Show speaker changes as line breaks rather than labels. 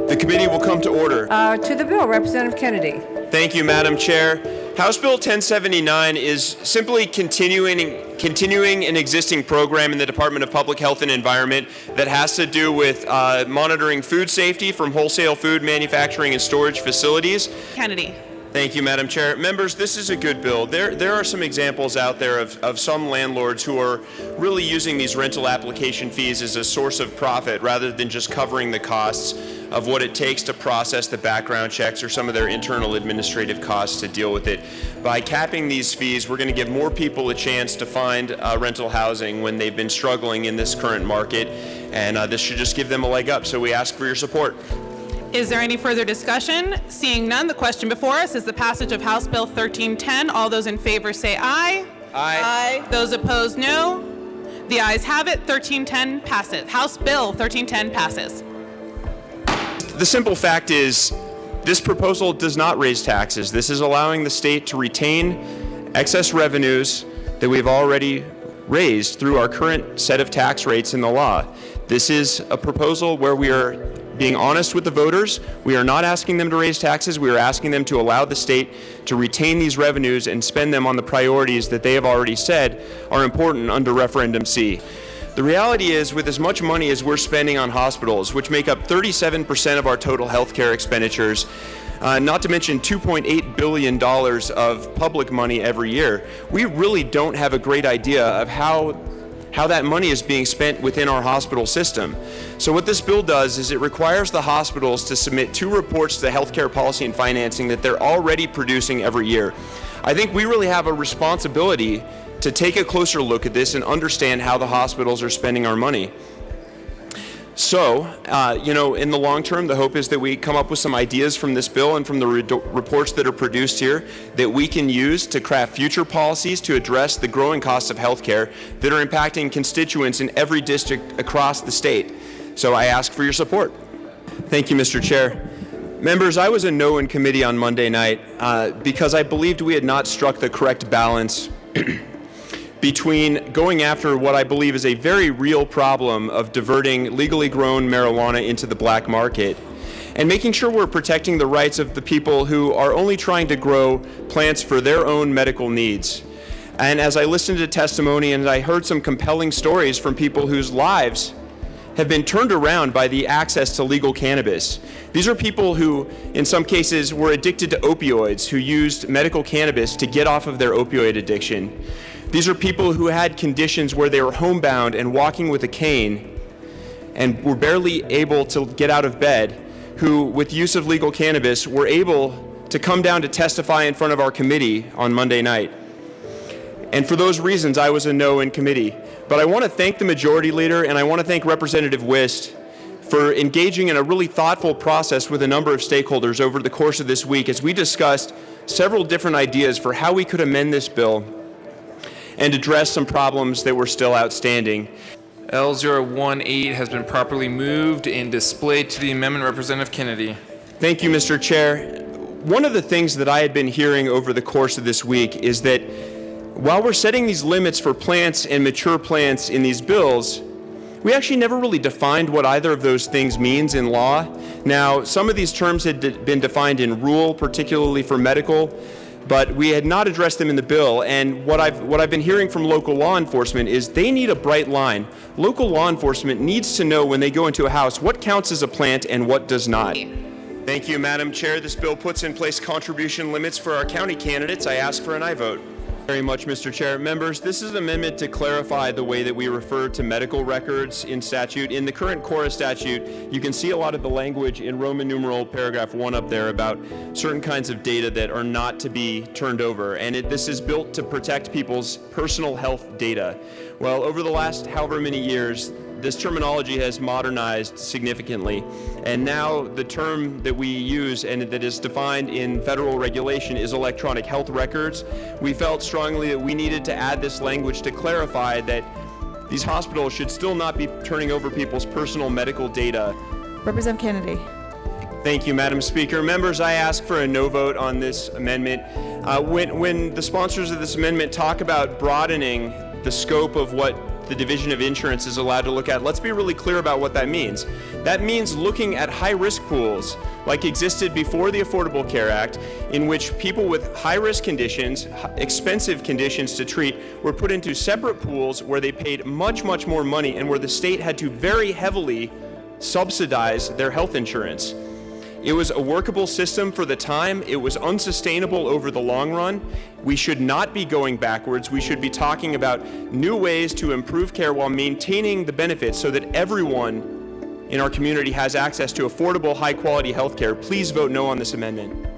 The committee will come to order.
To the bill, Representative Kennedy.
Thank you, Madam Chair. House Bill 1079 is simply continuing an existing program in the Department of Public Health and Environment that has to do with monitoring food safety from wholesale food manufacturing and storage facilities.
Kennedy.
Thank you, Madam Chair. Members, this is a good bill. There are some examples out there of some landlords who are really using these rental application fees as a source of profit rather than just covering the costs of what it takes to process the background checks or some of their internal administrative costs to deal with it. By capping these fees, we're going to give more people a chance to find rental housing when they've been struggling in this current market, and this should just give them a leg up. So we ask for your support.
Is there any further discussion? Seeing none, the question before us is the passage of House Bill 1310. All those in favor say aye.
Aye.
Those opposed, no. The ayes have it. 1310 passes. House Bill 1310 passes.
The simple fact is, this proposal does not raise taxes. This is allowing the state to retain excess revenues that we've already raised through our current set of tax rates in the law. This is a proposal where we are being honest with the voters. We are not asking them to raise taxes. We are asking them to allow the state to retain these revenues and spend them on the priorities that they have already said are important under Referendum C. The reality is, with as much money as we're spending on hospitals, which make up 37% of our total health care expenditures, not to mention $2.8 billion of public money every year, we really don't have a great idea of how that money is being spent within our hospital system. So what this bill does is it requires the hospitals to submit 2 reports to the Healthcare Policy and Financing that they're already producing every year. I think we really have a responsibility to take a closer look at this and understand how the hospitals are spending our money. So, in the long term, the hope is that we come up with some ideas from this bill and from the reports that are produced here that we can use to craft future policies to address the growing costs of healthcare that are impacting constituents in every district across the state. So I ask for your support. Thank you, Mr. Chair. Members, I was a no in committee on Monday night because I believed we had not struck the correct balance between going after what I believe is a very real problem of diverting legally grown marijuana into the black market and making sure we're protecting the rights of the people who are only trying to grow plants for their own medical needs. And as I listened to testimony and I heard some compelling stories from people whose lives have been turned around by the access to legal cannabis. These are people who, in some cases, were addicted to opioids, who used medical cannabis to get off of their opioid addiction. These are people who had conditions where they were homebound and walking with a cane and were barely able to get out of bed, who, with use of legal cannabis, were able to come down to testify in front of our committee on Monday night. And for those reasons, I was a no in committee. But I want to thank the Majority Leader and I want to thank Representative Wist for engaging in a really thoughtful process with a number of stakeholders over the course of this week as we discussed several different ideas for how we could amend this bill and address some problems that were still outstanding.
L018 has been properly moved and displayed to the amendment. Representative Kennedy.
Thank you, Mr. Chair. One of the things that I had been hearing over the course of this week is that while we're setting these limits for plants and mature plants in these bills, we actually never really defined what either of those things means in law. Now, some of these terms had been defined in rule, particularly for medical, but we had not addressed them in the bill. And what I've been hearing from local law enforcement is they need a bright line. Local law enforcement needs to know when they go into a house what counts as a plant and what does not. Thank you, Madam Chair. This bill puts in place contribution limits for our county candidates. I ask for an aye vote. Very much, Mr. Chair. Members, this is an amendment to clarify the way that we refer to medical records in statute. In the current KORA statute, you can see a lot of the language in Roman numeral paragraph 1 up there about certain kinds of data that are not to be turned over. And this is built to protect people's personal health data. Well, over the last however many years, this terminology has modernized significantly, and now the term that we use and that is defined in federal regulation is electronic health records. We felt strongly that we needed to add this language to clarify that these hospitals should still not be turning over people's personal medical data.
Representative Kennedy.
Thank you, Madam Speaker. Members, I ask for a no vote on this amendment. When the sponsors of this amendment talk about broadening the scope of what the Division of Insurance is allowed to look at, let's be really clear about what that means. That means looking at high-risk pools like existed before the Affordable Care Act, in which people with high-risk conditions, expensive conditions to treat, were put into separate pools where they paid much, much more money and where the state had to very heavily subsidize their health insurance. It was a workable system for the time. It was unsustainable over the long run. We should not be going backwards. We should be talking about new ways to improve care while maintaining the benefits so that everyone in our community has access to affordable, high-quality health care. Please vote no on this amendment.